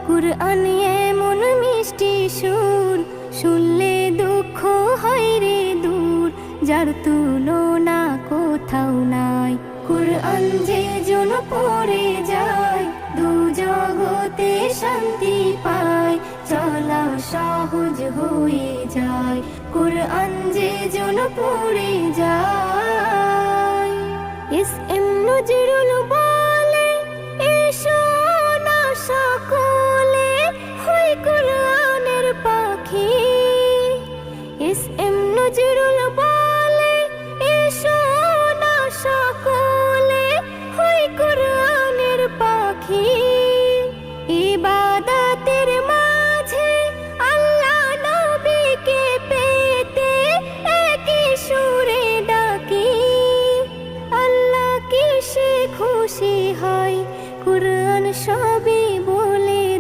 কুরআন এমন মিষ্টি সুর, শুনলে দুঃখ হয় রে দূর, যার তুলনা কোথাও নাই। কুরআন যে জন পড়ে যায়, দু জগতে শান্তি পায়, চলা সহজ হয়ে যায়। কুরআন যে জন পড়ে যায়। এস এম নজরুল বলে, এসো না সকল